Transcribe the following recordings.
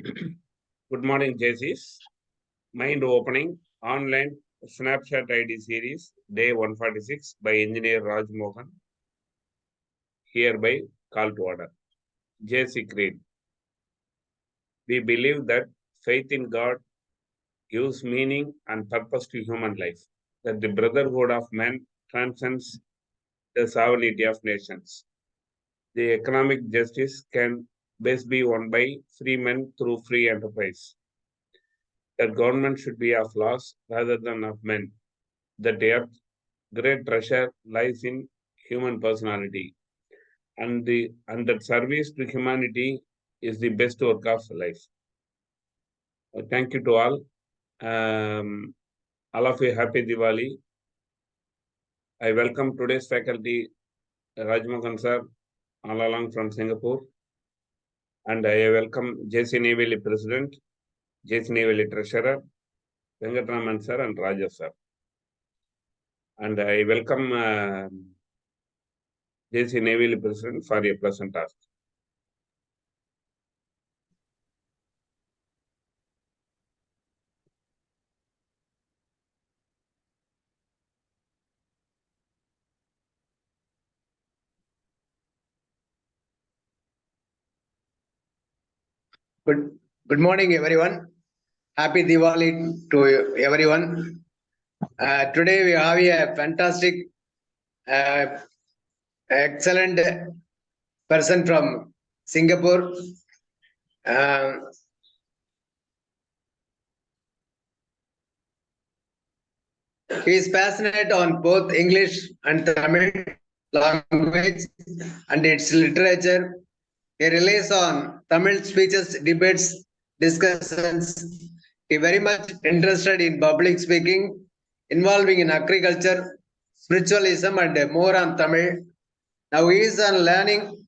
Good morning, JCs. Mind opening online Snapshot ID series, day 146 by engineer Rajamohan. Hereby call to order. JC Creed. We believe that faith in God gives meaning and purpose to human life, that the brotherhood of man transcends the sovereignty of nations. The economic justice can best be won by free men through free enterprise. That government should be of laws rather than of men. That Earth's great treasure lies in human personality, and that service to humanity is the best work of life. Thank you to all. All of you, happy Diwali. I welcome today's faculty, Rajamohan sir, all along from Singapore. And I welcome JC Navy President, JC Navy Treasurer, Venkatraman sir and Raja sir. And I welcome JC Navy President for a pleasant task. Good morning, everyone. Happy Diwali to everyone. Today we have a fantastic, excellent person from Singapore. He is passionate on both English and Tamil language and its literature. He relies on Tamil speeches, debates, discussions. He very much interested in public speaking, involving in agriculture, spiritualism, and more on Tamil. Now he is on learning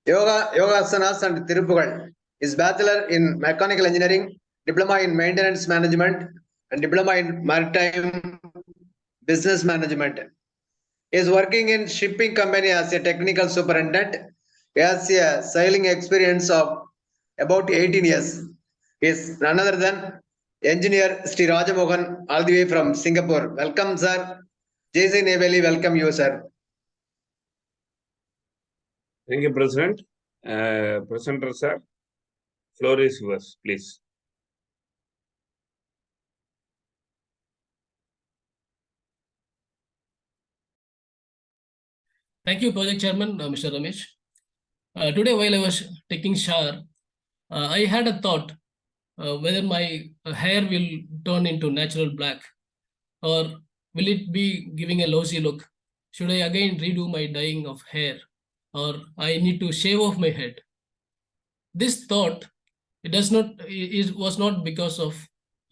yogasanas and Tirupugal. His bachelor in mechanical engineering, diploma in maintenance management, and diploma in maritime business management. He is working in shipping company as a technical superintendent. He has a sailing experience of about 18 years. He is none other than engineer Shri Rajamohan, all the way from Singapore. Welcome, sir. JC Navy, welcome you, sir. Thank you, President. Presenter, sir. Floor is yours, please. Thank you, Project Chairman, Mr. Ramesh. Today, while I was taking shower, I had a thought whether my hair will turn into natural black or will it be giving a lousy look? Should I again redo my dyeing of hair or I need to shave off my head? This thought, it was not because of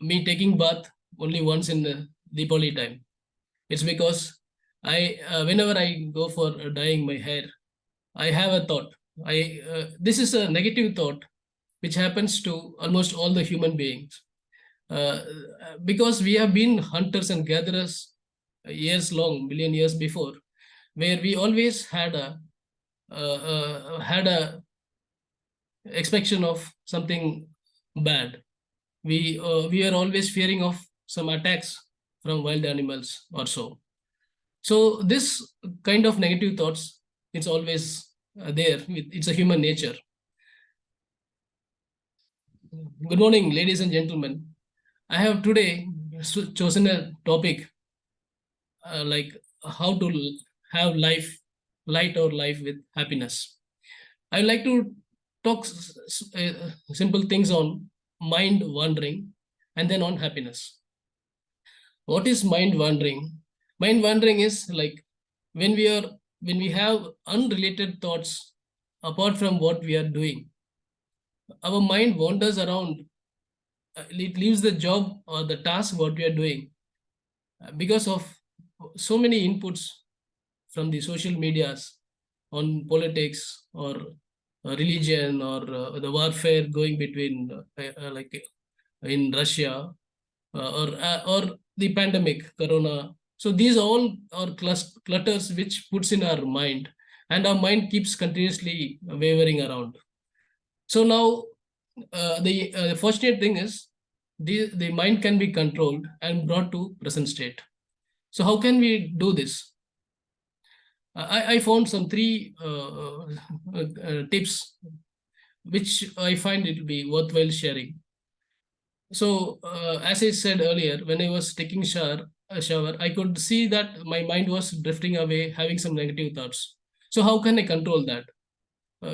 me taking bath only once in the Deepavali time. It's because whenever I go for dyeing my hair, I have a thought. This is a negative thought which happens to almost all the human beings. Because we have been hunters and gatherers years long, million years before, where we always had a expectation of something bad. We are always fearing of some attacks from wild animals or so. So this kind of negative thoughts, it's always there. It's a human nature. Good morning, ladies and gentlemen. I have today chosen a topic like how to have light or life with happiness. I like to talk simple things on mind wandering and then on happiness. What is mind wandering? Mind wandering is like when we have unrelated thoughts apart from what we are doing. Our mind wanders around. It leaves the job or the task what we are doing because of so many inputs from the social medias on politics or religion or the warfare going between like in Russia or the pandemic, corona. So these all are clutters which puts in our mind, and our mind keeps continuously wavering around. So now the fortunate thing is the mind can be controlled and brought to present state. So how can we do this? I found some three tips which I find it will be worthwhile sharing. So as I said earlier, when I was taking a shower, I could see that my mind was drifting away, having some negative thoughts. So how can I control that?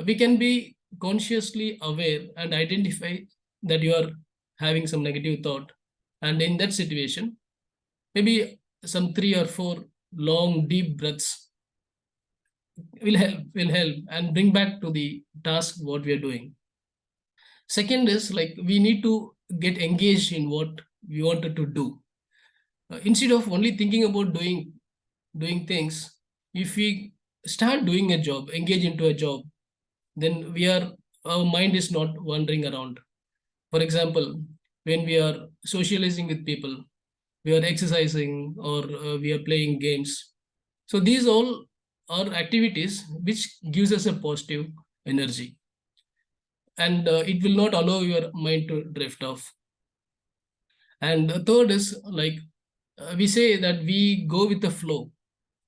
We can be consciously aware and identify that you are having some negative thought, and in that situation, maybe some 3 or 4 long deep breaths will help and bring back to the task what we are doing. Second is like we need to get engaged in what we wanted to do. Instead of only thinking about doing things, if we start doing a job, engage into a job, then our mind is not wandering around. For example, when we are socializing with people, we are exercising, or we are playing games. So these all are activities which gives us a positive energy, and it will not allow your mind to drift off. And the third is like we say that we go with the flow.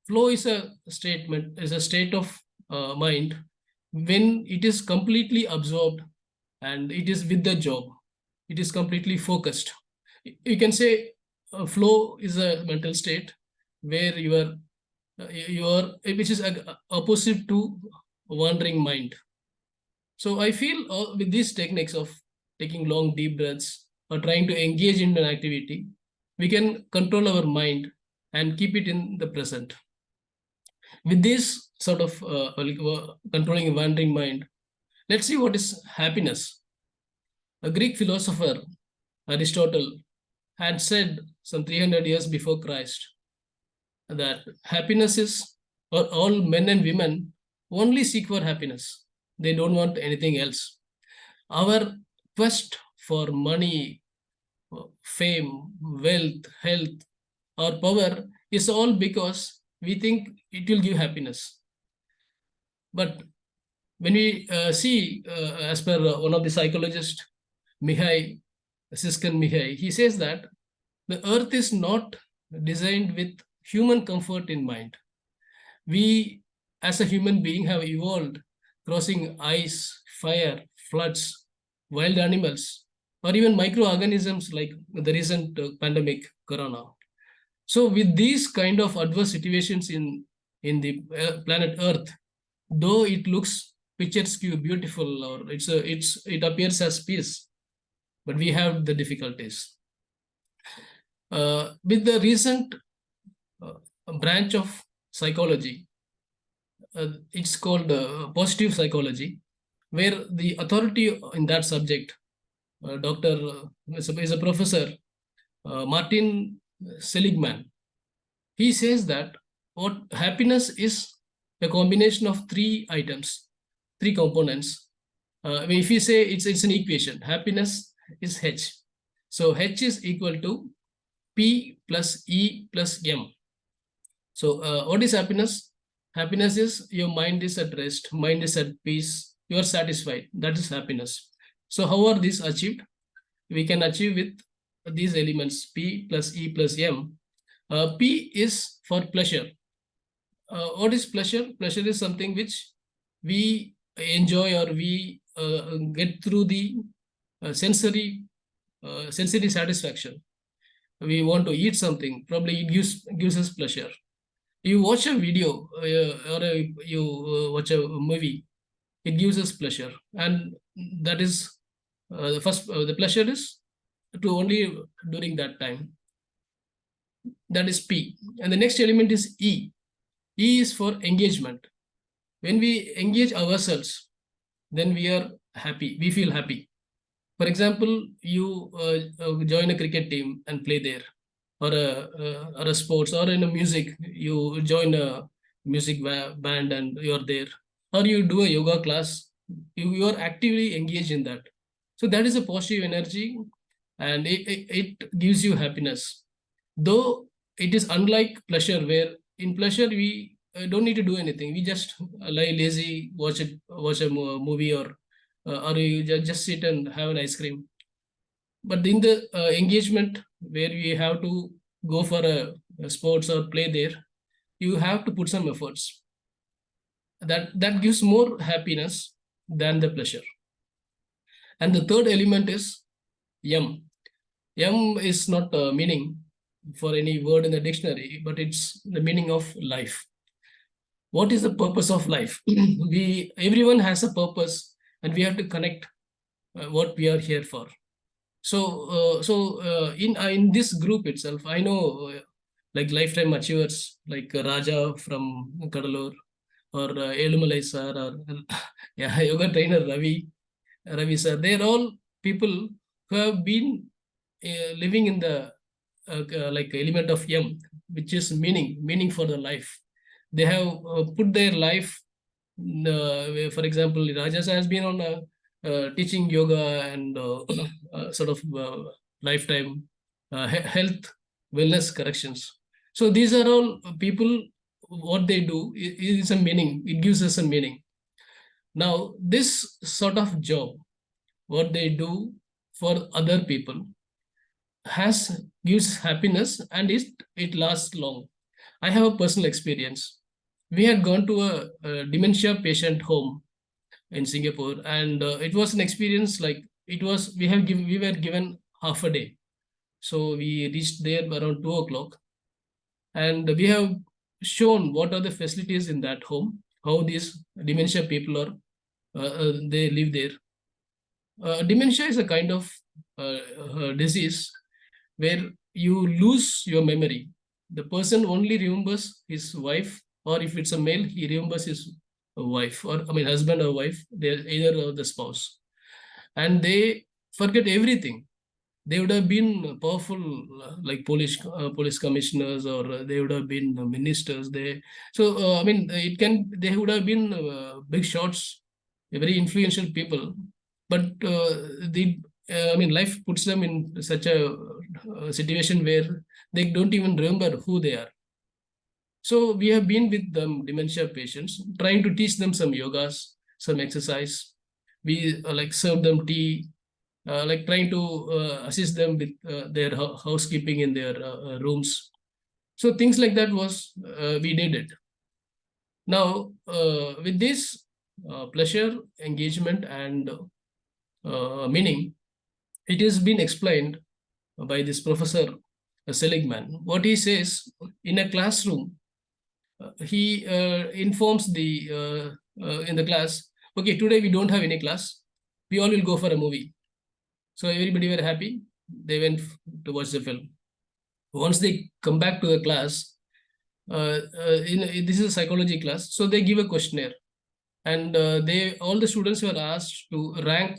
Flow is a state of mind when it is completely absorbed and it is with the job. It is completely focused. You can say flow is a mental state where which is opposite to wandering mind. So I feel with these techniques of taking long deep breaths or trying to engage in an activity, we can control our mind and keep it in the present. With this sort of controlling a wandering mind, let's see what is happiness. A Greek philosopher, Aristotle, had said some 300 years before Christ that happiness is, or all men and women only seek for happiness. They don't want anything else. Our quest for money, fame, wealth, health, or power is all because we think it will give happiness. But when we see, as per one of the psychologists, Mihai Mihai, he says that the earth is not designed with human comfort in mind. We, as a human being, have evolved crossing ice, fire, floods, wild animals, or even microorganisms like the recent pandemic, corona. So, with these kind of adverse situations in the planet Earth, though it looks picturesque, beautiful, or it appears as peace, but we have the difficulties. With the recent branch of psychology, it's called positive psychology, where the authority in that subject, Doctor is a professor, Martin Seligman. He says that what happiness is a combination of three items, three components. If you say it's an equation, happiness is H. So H is equal to P plus E plus M. So what is happiness? Happiness is your mind is at rest, mind is at peace, you are satisfied. That is happiness. So how are these achieved? We can achieve with these elements, P plus E plus M. P is for pleasure. What is pleasure? Pleasure is something which we enjoy or we get through the sensory satisfaction. We want to eat something, probably it gives us pleasure. You watch a video you watch a movie, it gives us pleasure, and that is the pleasure is to only during that time. That is P. And the next element is E. E is for engagement. When we engage ourselves, then we are happy, we feel happy. For example, you join a cricket team and play there, or a sports, or in a music, you join a music band and you're there, or you do a yoga class, you are actively engaged in that. So that is a positive energy, and it gives you happiness. Though it is unlike pleasure, where in pleasure we don't need to do anything. We just lie lazy, watch a movie, or or you just sit and have an ice cream. But in the engagement where we have to go for a sports or play there, you have to put some efforts. That gives more happiness than the pleasure. And the third element is yum. Yum is not a meaning for any word in the dictionary, but it's the meaning of life. What is the purpose of life? Everyone has a purpose, and we have to connect what we are here for. In this group itself, I know like lifetime achievers like Raja from Kadalur, or Elumalai sir, or yeah, yoga trainer Ravi sir. They're all people who have been living in the like element of yam, which is meaning for the life. They have put their life. For example, Rajas has been on teaching yoga and sort of lifetime health wellness corrections. So these are all people. What they do is a meaning. It gives us a meaning. Now, this sort of job, what they do for other people, gives happiness, and it lasts long. I have a personal experience. We had gone to a dementia patient home in Singapore, and it was an experience like it was. We were given half a day, so we reached there around 2 o'clock, and we have shown what are the facilities in that home, how these dementia people are they live there. Dementia is a kind of disease where you lose your memory. The person only remembers his wife, or if it's a male, he remembers his wife, or I mean, husband or wife. They're either the spouse, and they forget everything. They would have been powerful, like police commissioners, or they would have been ministers. I mean, they would have been big shots, very influential people, but I mean, life puts them in such a situation where they don't even remember who they are. So we have been with them, dementia patients, trying to teach them some yogas, some exercise. We like serve them tea, like trying to assist them with their housekeeping in their rooms. So things like that we did it. Now, with this pleasure, engagement, and meaning, it has been explained by this professor Seligman. What he says in a classroom, he informs in the class, okay, today we don't have any class. We all will go for a movie. So everybody were happy. They went to watch the film. Once they come back to the class, this is a psychology class, so they give a questionnaire, and all the students were asked to rank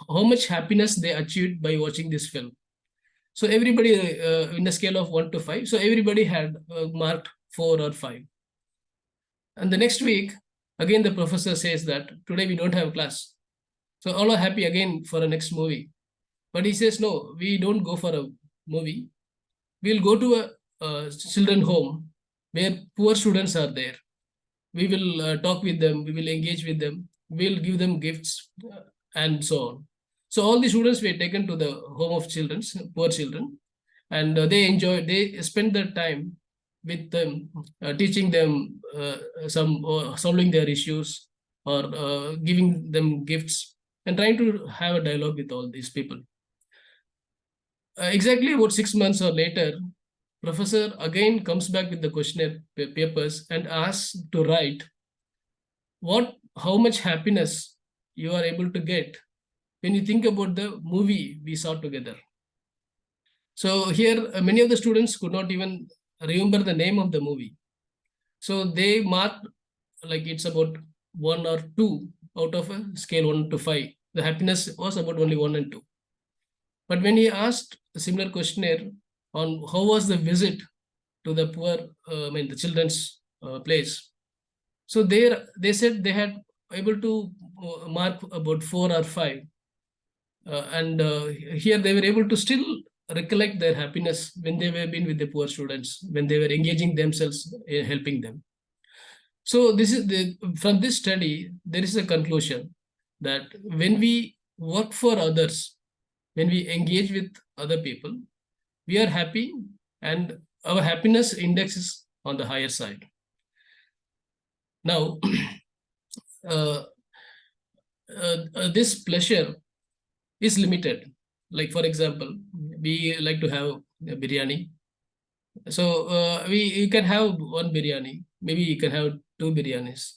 how much happiness they achieved by watching this film. So everybody in a scale of 1 to 5. So everybody had marked 4 or 5. And the next week, again the professor says that today we don't have class. So all are happy again for a next movie. But he says, no, we don't go for a movie. We'll go to a children home where poor students are there. We will talk with them. We will engage with them. We'll give them gifts and so on. So all the students were taken to the home of children, poor children, and they spend their time with them, teaching them solving their issues, or giving them gifts, and trying to have a dialogue with all these people. Exactly about 6 months or later, professor again comes back with the questionnaire papers and asks to write how much happiness you are able to get when you think about the movie we saw together. So here, many of the students could not even remember the name of the movie. So they marked like it's about 1 or 2 out of a scale 1 to 5. The happiness was about only 1 and 2. But when he asked a similar questionnaire on how was the visit to the the children's place, so they said they had able to mark about 4 or 5. And here they were able to still recollect their happiness when they were been with the poor students, when they were engaging themselves in helping them. So from this study, there is a conclusion that when we work for others, when we engage with other people, we are happy and our happiness index is on the higher side. Now, this pleasure is limited. Like, for example, we like to have a biryani. So you can have one biryani, maybe you can have two biryanis.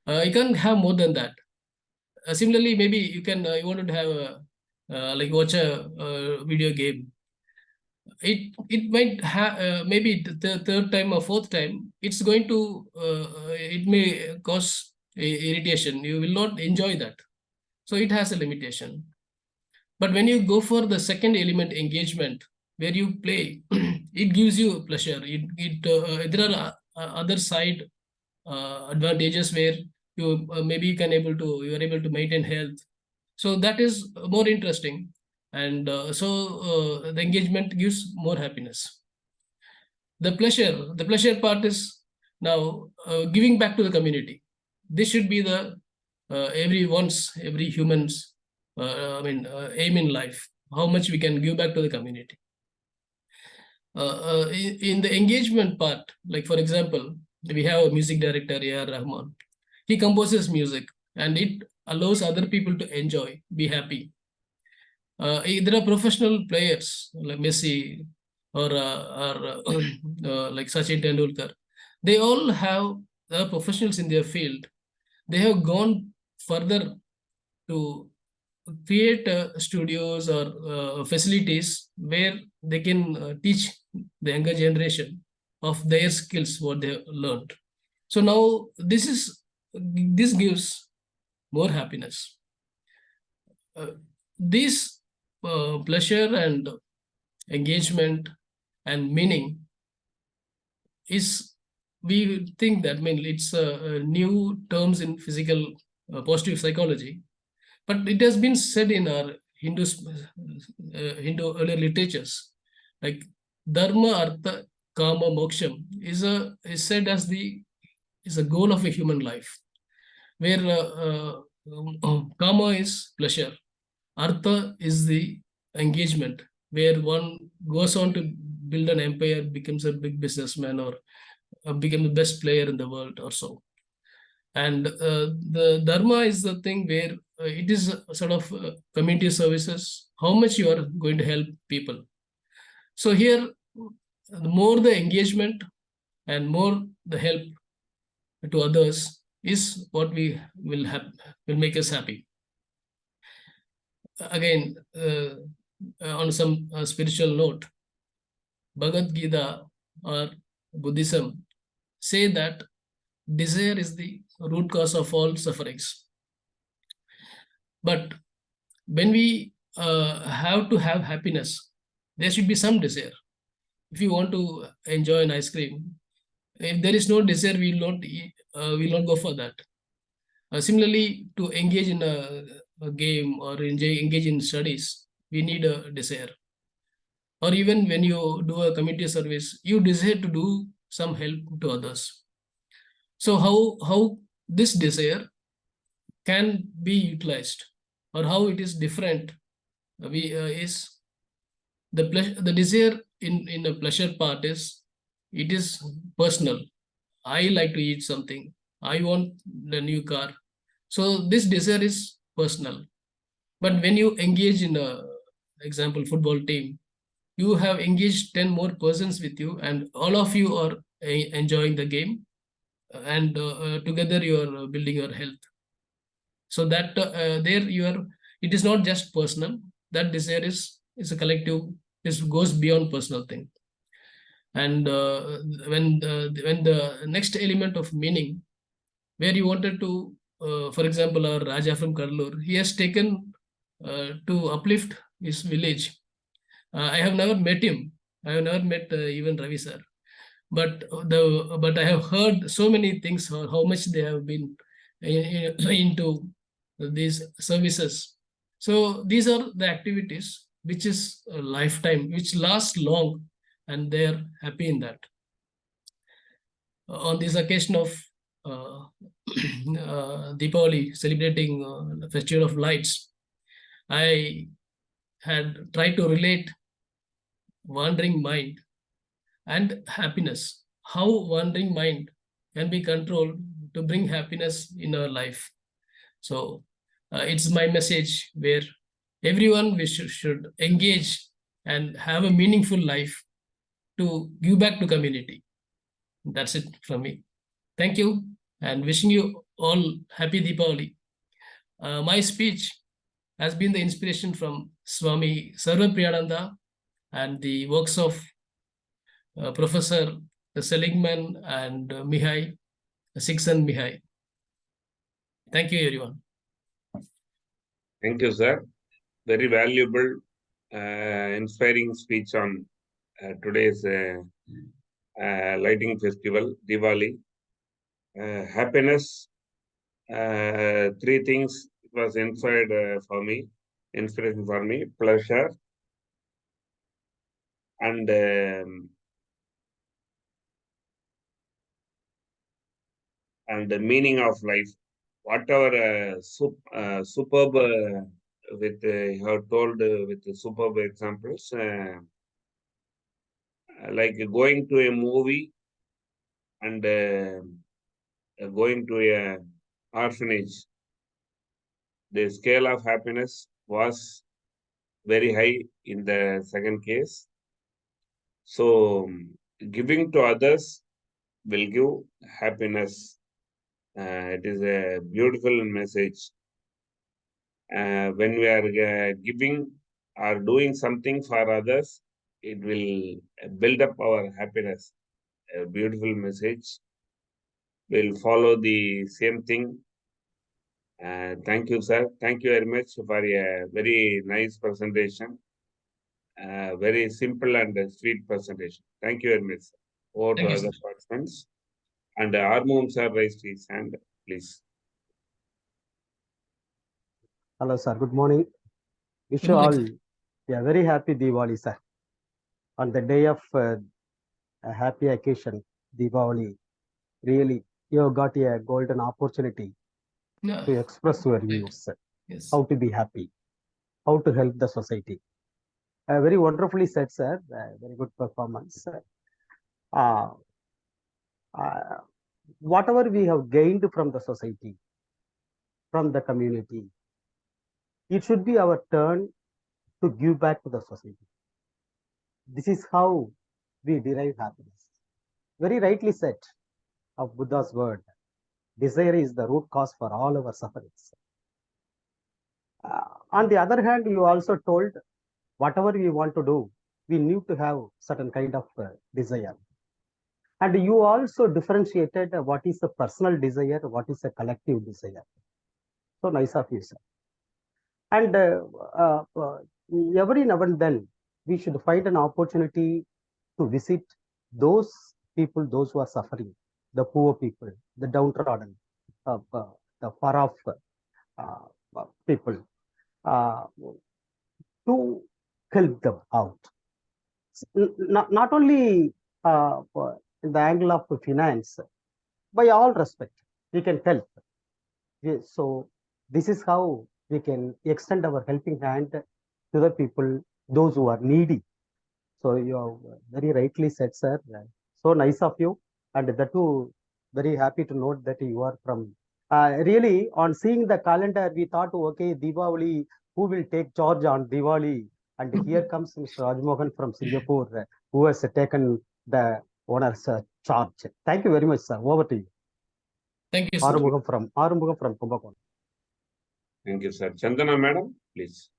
You can't have more than that. Similarly, maybe you wanted to have like watch a video game. It might have maybe the third time or fourth time, it's going to it may cause irritation. You will not enjoy that. So it has a limitation. But when you go for the second element, engagement, where you play, it gives you pleasure. There are other side advantages where you maybe you are able to maintain health. So that is more interesting, and the engagement gives more happiness. The pleasure part is now giving back to the community. This should be the every human's aim in life. How much we can give back to the community. In the engagement part, like for example, we have a music director, A.R. Rahman. He composes music and it allows other people to enjoy, be happy. There are professional players like Messi or like Sachin Tendulkar. They all have professionals in their field. They have gone further to create studios or facilities where they can teach the younger generation of their skills, what they have learned. So now this gives more happiness. This pleasure and engagement and meaning is, we think that mainly it's new terms in physical positive psychology, but it has been said in our Hindu earlier literatures, like dharma, artha, kama, moksham is said as is a goal of a human life, where kama is pleasure, artha is the engagement, where one goes on to build an empire, becomes a big businessman, or become the best player in the world or so. And the dharma is the thing where it is sort of community services, how much you are going to help people. So here, the more the engagement and more the help to others is what we will make us happy. Again, on some spiritual note, Bhagavad Gita or Buddhism say that desire is the root cause of all sufferings. But when we have to have happiness, there should be some desire. If you want to enjoy an ice cream, if there is no desire, we will not go for that. Similarly, to engage in a game or engage in studies, we need a desire. Or even when you do a community service, you desire to do some help to others. So how this desire can be utilized, or how it is different, is the desire in a pleasure part is, it is personal. I like to eat something. I want the new car. So this desire is personal. But when you engage in a example football team, you have engaged 10 more persons with you, and all of you are enjoying the game, and together you are building your health. So that it is not just personal. That desire is a collective. This goes beyond personal thing. And when the next element of meaning, where you wanted to, for example, our Raja from Kadalur, he has taken to uplift his village. I have never met him. I have never met even Ravi sir. But I have heard so many things, how much they have been into these services. So these are the activities which is a lifetime, which lasts long, and they are happy in that. On this occasion of Deepavali, celebrating the festival of lights, I had tried to relate wandering mind and happiness. How wandering mind can be controlled to bring happiness in our life. So it's my message where everyone we should engage and have a meaningful life to give back to community. That's it from me. Thank you and wishing you all happy Deepavali. My speech has been the inspiration from Swami Sarva Priyananda and the works of Professor Seligman and Mihai, Sixen Mihai. Thank you, everyone. Thank you, sir. Very valuable, inspiring speech on today's lighting festival, Diwali. Happiness, three things was inspiration for me, pleasure, and the meaning of life. Whatever superb with you have told with the superb examples, like going to a movie and going to a orphanage. The scale of happiness was very high in the second case. So giving to others will give happiness. It is a beautiful message. When we are giving or doing something for others, it will build up our happiness. A beautiful message. We'll follow the same thing. Thank you, sir. Thank you very much for a very nice presentation. Very simple and sweet presentation. Thank you very much, sir. Over Thank to you, other sir. participants. And Armum sir raised his hand, please. Hello, sir. Good morning. Wish Good you morning, all sir. a very happy Diwali, sir. On the day of a happy occasion, Diwali, really, you have got a golden opportunity Yeah. to express your Right. views, sir. Yes. How to be happy, how to help the society. Very wonderfully said, sir. Very good performance, sir. Uh, uh, whatever we have gained from the society, from the community, it should be our turn to give back to the society. This is how we derive happiness. Very rightly said of Buddha's word, desire is the root cause for all our sufferings. On the other hand, you also told whatever we want to do, we need to have certain kind of desire. And you also differentiated what is a personal desire, what is a collective desire. So nice of you, sir. And every now and then, we should find an opportunity to visit those people, those who are suffering, the poor people, the downtrodden, the far off people, to help them out. Not only in the angle of finance, by all respect, we can help. So this is how we can extend our helping hand to the people, those who are needy. So you have very rightly said, sir. So nice of you, and that too, very happy to note that you are from. Really, on seeing the calendar, we thought, okay, Diwali, who will take charge on Diwali? And here comes Mr. Rajamohan from Singapore, who has taken the owner's charge. Thank you very much, sir. Over to you. Thank you, sir. Arumugam from Kumbakonam. Thank you, sir. Chandana, madam, please.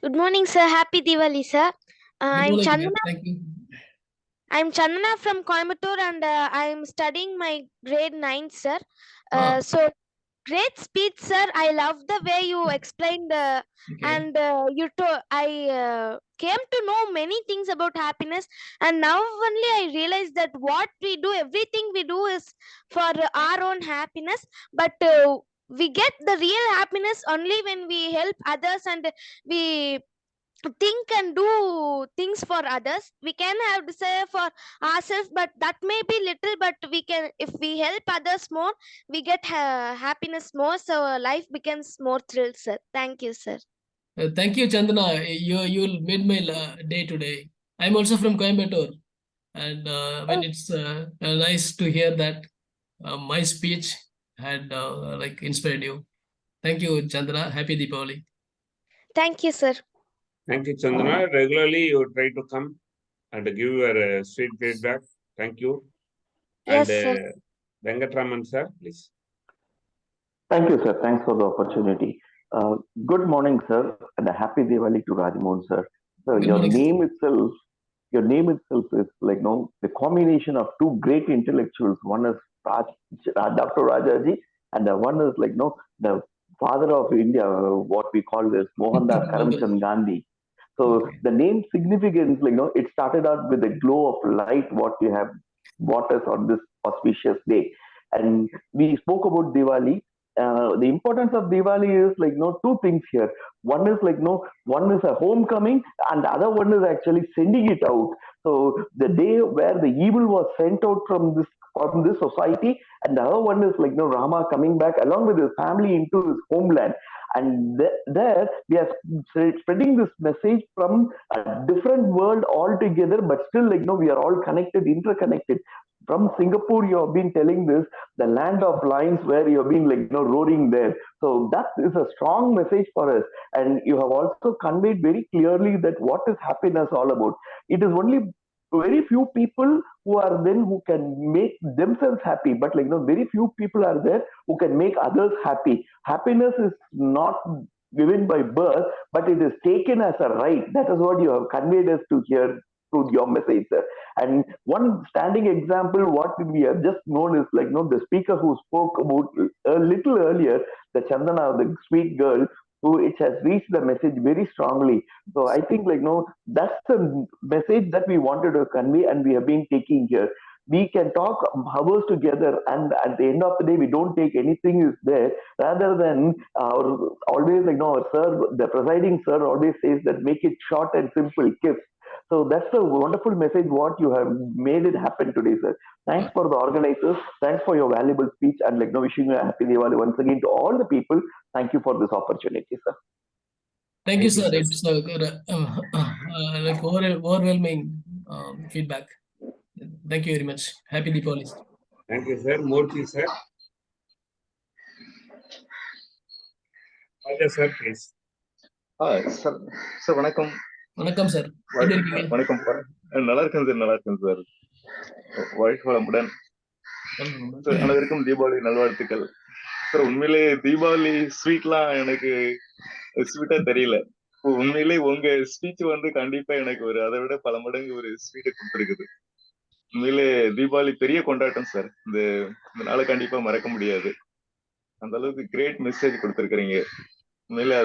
Good morning, sir. Happy Diwali, sir. Good morning, ma'am. Thank you. I'm Chandana from Coimbatore, and I'm studying my grade 9, sir. Wow. So great speech, sir. I love the way you explained, Okay. and I came to know many things about happiness, and now only I realized that what we do, everything we do is for our own happiness, but we get the real happiness only when we help others and we think and do things for others. We can have desire for ourselves, but that may be little, but we can, if we help others more, we get happiness more, so life becomes more thrilled, sir. Thank you, sir. Thank you, Chandana. You made my day today. I'm also from Coimbatore, and when it's nice to hear that my speech had like inspired you. Thank you, Chandana. Happy Deepavali. Thank you, sir. Thank you, Chandana. Regularly, you try to come and give your sweet feedback. Thank you. Yes, And sir. Venkatraman, sir, please. Thank you, sir. Thanks for the opportunity. Good morning, sir, and a happy Diwali to Rajamohan, sir. So Good morning, sir. your name itself is like the combination of two great intellectuals. One is Dr. Rajaji, and the one is the father of India, what we call this Mohandas Karamchand Gandhi. So Okay. the name significance, it started out with a glow of light, what you have brought us on this auspicious day. And we spoke about Diwali. The importance of Diwali is two things here. One is one is a homecoming, and the other one is actually sending it out. So the day where the evil was sent out from this society, and the other one is Rama coming back along with his family into his homeland. And there we are spreading this message from a different world altogether, but still we are all connected, interconnected. From Singapore, you have been telling this, the land of lions, where you have been roaring there. So that is a strong message for us. And you have also conveyed very clearly that what is happiness all about. It is only very few people who can make themselves happy, but very few people are there who can make others happy. Happiness is not given by birth, but it is taken as a right. That is what you have conveyed us to hear through your message, sir. And one standing example, what we have just known is the speaker who spoke about a little earlier, the Chandana, the sweet girl, who it has reached the message very strongly. So I think that's the message that we wanted to convey, and we have been taking here. We can talk hours together, and at the end of the day, we don't take anything is there. Rather than always our sir, the presiding sir, always says that make it short and simple, kiss. So that's a wonderful message what you have made it happen today, sir. Thanks for the organizers. Thanks for your valuable speech, and wishing you a happy Diwali once again to all the people. Thank you for this opportunity, sir. Thank you, sir. It's like overwhelming feedback. Thank you very much. Happy Deepavali. Thank you, sir. Murthy, sir. Raja, sir, please. Sir வணக்கம். வணக்கம் sir. எப்படி இருக்கீங்க? வணக்கம். நல்லா இருக்கேன் sir, நல்லா இருக்கேன் sir. வாழ்க வளமுடன். அனைவருக்கும் தீபாவளி நல்வாழ்த்துக்கள். சார் உண்மையிலே தீபாவளி ஸ்வீட்லாம் எனக்கு ஸ்வீட்டா தெரியல. உண்மையிலே உங்க ஸ்பீச் கண்டிப்பா எனக்கு அதை விட பல மடங்கு ஒரு ஸ்வீட்டை கொடுத்துருக்குது. உண்மையிலே தீபாவளி பெரிய கொண்டாட்டம் சார். இந்த நாளை கண்டிப்பா மறக்க முடியாது. அந்த அளவுக்கு கிரேட் மெசேஜ் கொடுத்துருக்கீங்க. உண்மையிலே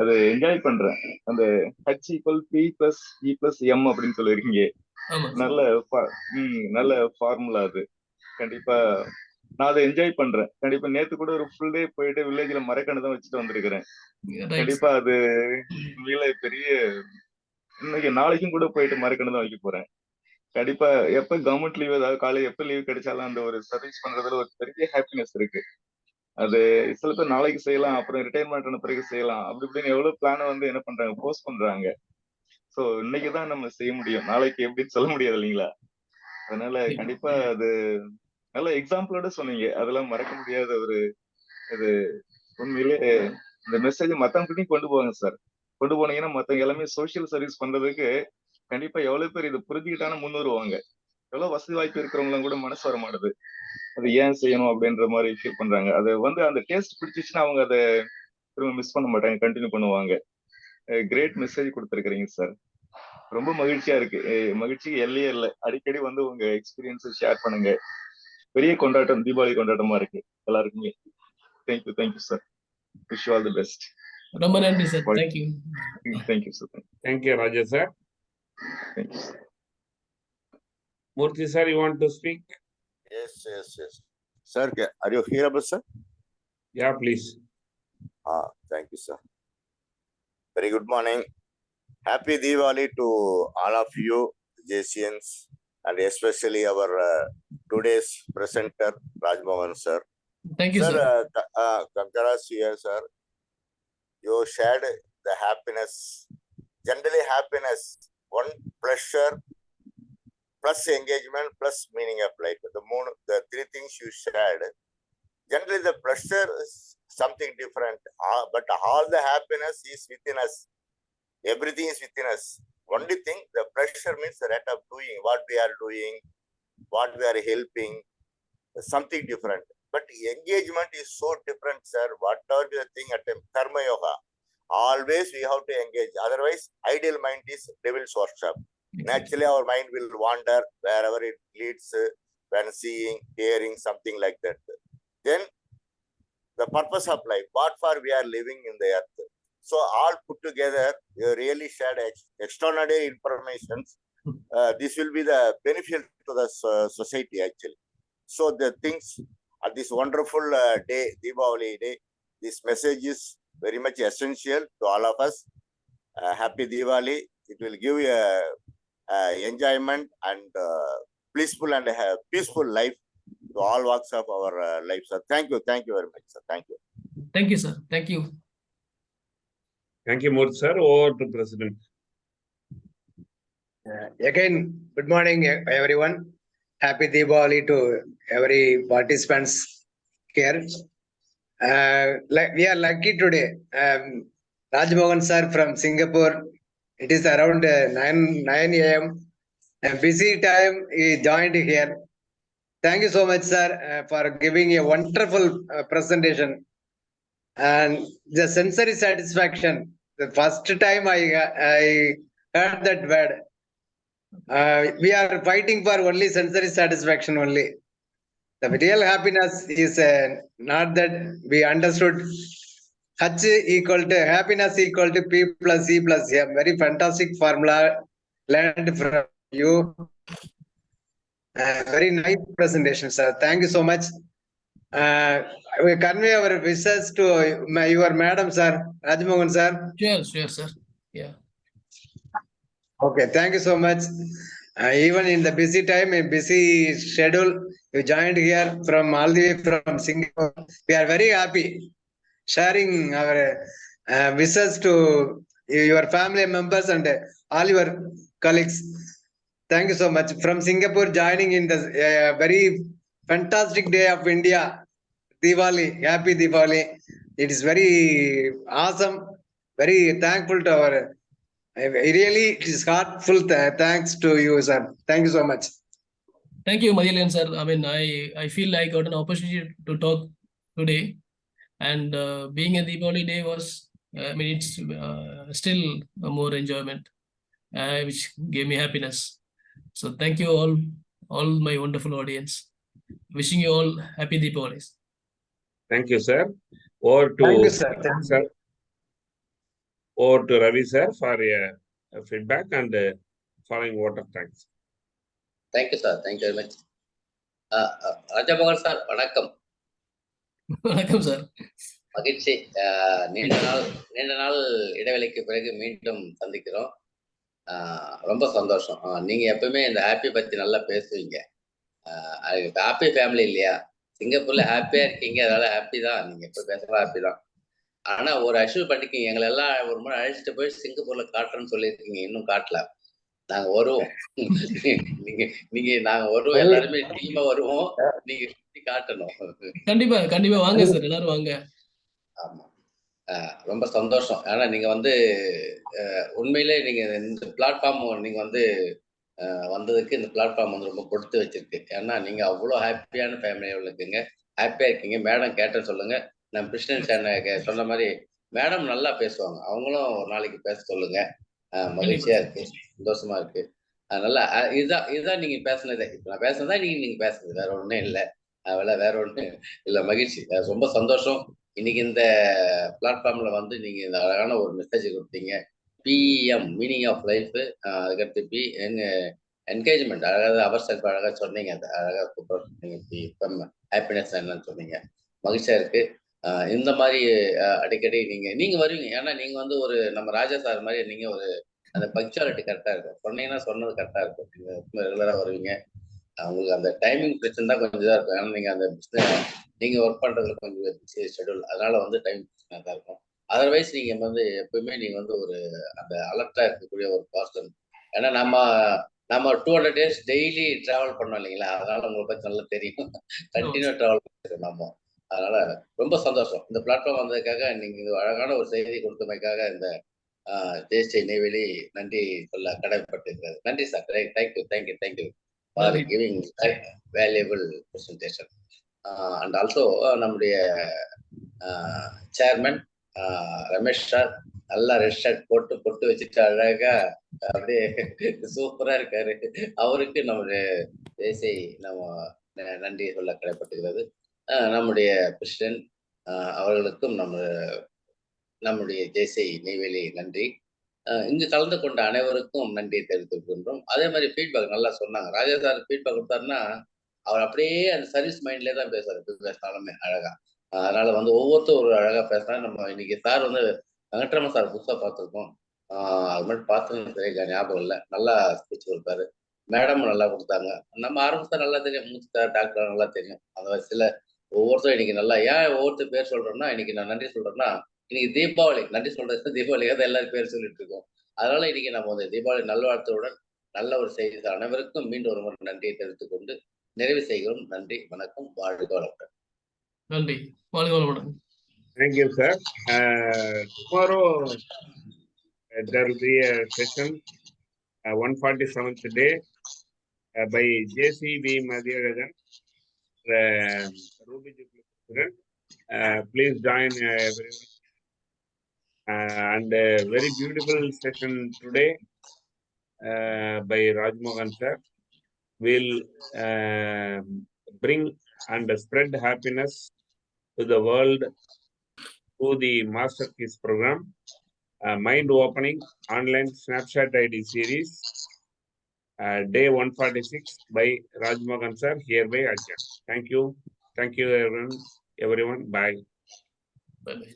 அதை என்ஜாய் பண்றேன். அந்த H=P+E+M அப்படின்னு சொல்லிருக்கீங்க. நல்ல ஃபார்முலா அது. கண்டிப்பா நான் அதை என்ஜாய் பண்றேன். கண்டிப்பா நேத்து கூட ஒரு ஃபுல் டே போயிட்டு வில்லேஜ்ல மரக்கணு தான் வச்சுட்டு வந்திருக்கிறேன். கண்டிப்பா அது உண்மையில பெரிய, இன்னைக்கு நாளைக்கும் கூட போயிட்டு மரக்கணு தான் வைக்க போறேன். கண்டிப்பா எப்ப கவர்மெண்ட் லீவ், ஏதாவது காலேஜ் எப்ப லீவ் கிடைச்சாலும் அந்த ஒரு சர்வீஸ் பண்றதுல ஒரு பெரிய ஹாப்பினஸ் இருக்கு. அது சில பேர் நாளைக்கு செய்யலாம், அப்புறம் ரிட்டையர்மெண்ட் ஆன பிறகு செய்யலாம், அப்படி இப்படின்னு எவ்வளவு பிளான என்ன பண்றாங்க, போஸ்ட் பண்றாங்க. சோ இன்னைக்குதான் நம்ம செய்ய முடியும், நாளைக்கு எப்படின்னு சொல்ல முடியாது இல்லைங்களா? அதனால கண்டிப்பா அது நல்ல எக்ஸாம்பிளோட சொன்னீங்க. அதெல்லாம் மறக்க முடியாத ஒரு இது. உண்மையிலே இந்த மெசேஜ் மத்தவங்கிட்டையும் கொண்டு போவாங்க சார். கொண்டு போனீங்கன்னா மத்தவங்க எல்லாமே சோசியல் சர்வீஸ் பண்றதுக்கு கண்டிப்பா எவ்வளவு பேர் இதை புரிஞ்சுக்கிட்டான முன்வருவாங்க. எவ்வளவு வசதி வாய்ப்பு இருக்கிறவங்களும் கூட மனசு வர மாட்டுது, அது ஏன் செய்யணும் அப்படின்ற மாதிரி ஃபீல் பண்றாங்க. அது அந்த டேஸ்ட் பிடிச்சிச்சுன்னா அவங்க அதை திரும்ப மிஸ் பண்ண மாட்டாங்க, கண்டினியூ பண்ணுவாங்க. கிரேட் மெசேஜ் கொடுத்துருக்கீங்க சார். ரொம்ப மகிழ்ச்சியா இருக்கு. மகிழ்ச்சி எல்லையே இல்லை. அடிக்கடி உங்க எக்ஸ்பீரியன்ஸ் ஷேர் பண்ணுங்க. பெரிய கொண்டாட்டம், தீபாவளி கொண்டாட்டமா இருக்கு எல்லாருக்குமே. Thank you sir. Wish you all the best. ரொம்ப நன்றி sir. Thank you. Thank you sir. Thank you Raja sir. Thank you sir. Murthy sir, you want to speak? Yes. Sir, are you hearable, sir? Yeah, please. Thank you, sir. Very good morning. Happy Diwali to all of you, JCNs, and especially our today's presenter, Rajamohan sir. Thank you, sir. Congrats here, sir. You shared the happiness, generally happiness, one pleasure plus engagement plus meaning of life. The three things you shared. Generally, the pleasure is something different, but all the happiness is within us. Everything is within us. Only thing, the pleasure means the rate of doing what we are doing, what we are helping, something different. But engagement is so different, sir. Whatever the thing at Karma Yoga, always we have to engage. Otherwise, ideal mind is devil's workshop. Naturally, our mind will wander wherever it leads when seeing, hearing, something like that. Then the purpose of life, what for we are living in the earth. So all put together, you really shared extraordinary information. This will be the benefit to the society actually. So the things at this wonderful day, Diwali day, this message is very much essential to all of us. Happy Diwali. It will give you enjoyment and peaceful and peaceful life to all walks of our life, sir. Thank you very much, sir. Thank you. Thank you, sir. Thank you. Thank you, Murthy sir. Over to President. Again, good morning, everyone. Happy Diwali to every participants here. We are lucky today. Rajamohan sir from Singapore. It is around 9 a.m. A busy time he joined here. Thank you so much, sir, for giving a wonderful presentation. And the sensory satisfaction, the first time I heard that word. We are fighting for only sensory satisfaction only. The real happiness is not that we understood H equal to happiness equal to P plus E plus M. Very fantastic formula learned from you. Very nice presentation, sir. Thank you so much. We convey our wishes to your madam, sir, Rajamohan, sir. Sure, sir. Yeah. Okay, thank you so much. Even in the busy time, in busy schedule, you joined here from all the way from Singapore. We are very happy sharing our wishes to your family members and all your colleagues. Thank you so much. From Singapore, joining in the very fantastic day of India, Diwali. Happy Diwali. It is very awesome. Very thankful to our. Really, it is heartful thanks to you, sir. Thank you so much. Thank you, Madhyalian sir. I mean, I feel I got an opportunity to talk today, and being a Diwali day was, I mean, it's still a more enjoyment, which gave me happiness. So thank you all my wonderful audience. Wishing you all happy Diwalis. Thank you, sir. Over to Thank you, sir. Thank sir. Over to Ravi sir for a feedback and following vote of thanks. Thank you, sir. Thank you very much. Rajamohan sir, வணக்கம். வணக்கம் sir. மகிழ்ச்சி. நீண்ட நாள் இடைவெளிக்கு பிறகு மீண்டும் சந்திக்கிறோம். ரொம்ப சந்தோஷம். நீங்க எப்பவுமே இந்த ஹாப்பி பத்தி நல்லா பேசுவீங்க. ஹாப்பி ஃபேமிலி இல்லையா? சிங்கப்பூர்ல ஹாப்பியா இருக்கீங்க, அதனால ஹாப்பி தான். நீங்க எப்ப பேசலாம் ஹாப்பி தான். ஆனா ஒரு அஷ்யூர் பண்ணிருக்கீங்க, எங்களை எல்லாம் ஒரு முறை அழைச்சிட்டு போய் சிங்கப்பூர்ல காட்டுறேன்னு சொல்லியிருக்கீங்க. இன்னும் காட்டல. நாங்க வருவோம். நீங்க நாங்க வருவோம், எல்லாருமே டீமா வருவோம். நீங்க சுத்தி காட்டணும். கண்டிப்பா வாங்க சார், எல்லாரும் வாங்க. ஆமா, ரொம்ப சந்தோஷம். ஆனா நீங்க உண்மையிலே நீங்க இந்த பிளாட்ஃபார்ம் நீங்க வந்ததுக்கு இந்த பிளாட்ஃபார்ம் ரொம்ப கொடுத்து வச்சிருக்கு. ஏன்னா நீங்க அவ்வளோ ஹாப்பியான ஃபேமிலியா இருக்குங்க, ஹாப்பியா இருக்கீங்க. மேடம் கேட்ட சொல்லுங்க. நம்ம பிரசிடென்ட் சொன்ன மாதிரி மேடம் நல்லா பேசுவாங்க, அவங்களும் ஒரு நாளைக்கு பேச சொல்லுங்க. மகிழ்ச்சியா இருக்கு, சந்தோஷமா இருக்கு. அதனால இதுதான் நீங்க பேசுனதே. இப்ப நான் பேசுனதா நீங்க பேசுனது, வேற ஒண்ணும் இல்லை. அதெல்லாம் வேற ஒண்ணும் இல்லை. மகிழ்ச்சி, ரொம்ப சந்தோஷம். இன்னைக்கு இந்த பிளாட்ஃபார்ம்ல நீங்க இந்த அழகான ஒரு மெசேஜ் கொடுத்தீங்க. பிஎம் மீனிங் ஆஃப் லைஃப், அதுக்கடுத்து பி என்கேஜ்மெண்ட், அழகாக அவர் செல்ஃப் அழகா சொன்னீங்க. அது அழகா சூப்பர் சொன்னீங்க. பிஎம் ஹாப்பினஸ் என்னன்னு சொன்னீங்க. மகிழ்ச்சியா இருக்கு. இந்த மாதிரி அடிக்கடி நீங்க வருவீங்க. ஏன்னா நீங்க ஒரு நம்ம ராஜா சார் மாதிரி நீங்க ஒரு அந்த பங்க்சுவாலிட்டி கரெக்டாக இருக்கும். சொன்னீங்கன்னா சொன்னது கரெக்டாக இருக்கும். நீங்கள் ரெகுலராக வருவீங்க. உங்களுக்கு அந்த டைமிங் பிரச்சனை தான் கொஞ்சம் இதாக இருக்கும். ஏன்னா நீங்கள் அந்த பிஸ்னஸ் நீங்கள் ஒர்க் பண்ணுறதுல கொஞ்சம் ஷெடியூல், அதனால வந்து டைம் பிரச்சனை தான் இருக்கும். அதர்வைஸ் நீங்கள் வந்து எப்பவுமே நீங்கள் வந்து ஒரு அந்த அலர்ட்டாக இருக்கக்கூடிய ஒரு பர்சன். ஏன்னா நம்ம 200 days டெய்லி ட்ராவல் பண்ணோம் இல்லைங்களா, அதனால உங்களுக்கு பற்றி நல்லா தெரியும். கண்டினியூ ட்ராவல் பண்ணிருக்கோம் நம்ம. அதனால ரொம்ப சந்தோஷம் இந்த பிளாட்ஃபார்ம் வந்ததுக்காக. நீங்கள் இது அழகான ஒரு செய்தி கொடுத்தமைக்காக இந்த தேசிய நெய்வேலி நன்றி சொல்ல கடமைப்பட்டிருக்கிறது. நன்றி sir. Thank you for giving valuable presentation. And also நம்முடைய சேர்மன் ரமேஷ் சார் நல்லா ரெட் ஷர்ட் போட்டு பொட்டு வச்சுட்டு அழகா அப்படியே சூப்பரா இருக்காரு. அவருக்கு நம்முடைய தேசிய நம்ம நன்றி சொல்ல கடமைப்பட்டுகிறது. நம்முடைய பிரசிடென்ட் அவர்களுக்கும் நம்முடைய தேசிய நெய்வேலி நன்றி. இங்கு கலந்து கொண்ட அனைவருக்கும் நன்றியை தெரிவித்துக் கொண்டோம். அதே மாதிரி ஃபீட்பேக் நல்லா சொன்னாங்க. ராஜா சார் ஃபீட்பேக் கொடுத்தாருன்னா அவர் அப்படியே அந்த சர்வீஸ் மைண்ட்லேயே தான் பேசுறாரு. பேசினாலுமே அழகா. அதனால வந்து ஒவ்வொருத்தரும் ஒரு அழகா பேசுறாங்க. நம்ம இன்னைக்கு சார் வந்து வெங்கட்ராமன் சார் புதுசாக பார்த்துருக்கோம். அது மாதிரி பார்த்து சரியா ஞாபகம் இல்லை. நல்லா ஸ்பீச் கொடுத்தாரு. மேடமும் நல்லா கொடுத்தாங்க. நம்ம ஆரம்பிச்சா நல்லா தெரியும். மூத்த டாக்டர் நல்லா தெரியும். அந்த சில ஒவ்வொருத்தரும் இன்னைக்கு நல்லா ஏன் ஒவ்வொருத்தர் பேர் சொல்றேன்னா, இன்னைக்கு நான் நன்றி சொல்றேன்னா, இன்னைக்கு தீபாவளி நன்றி சொல்றது தீபாவளியாக எல்லாரும் பேர் சொல்லிட்டு இருக்கோம். அதனால இன்னைக்கு நம்ம வந்து தீபாவளி நல்வாழ்த்துடன் நல்ல ஒரு செய்தி அனைவருக்கும் மீண்டும் ஒரு முறை நன்றியை தெரிவித்துக் கொண்டு நிறைவு செய்கிறோம். நன்றி, வணக்கம், வாழ்க வளமுடன். நன்றி, வாழ்க வளமுடன். Thank you, sir. Tomorrow there will be a session, 147th day, by JCB Madhyarajan, Ruby Jubilee President. Please join everyone. And a very beautiful session today by Rajamohan sir will bring and spread happiness to the world through the Master Keys program, Mind Opening Online Snapshot ID series, day 146 by Rajamohan sir, hereby adjourned. Thank you everyone. Bye. Bye.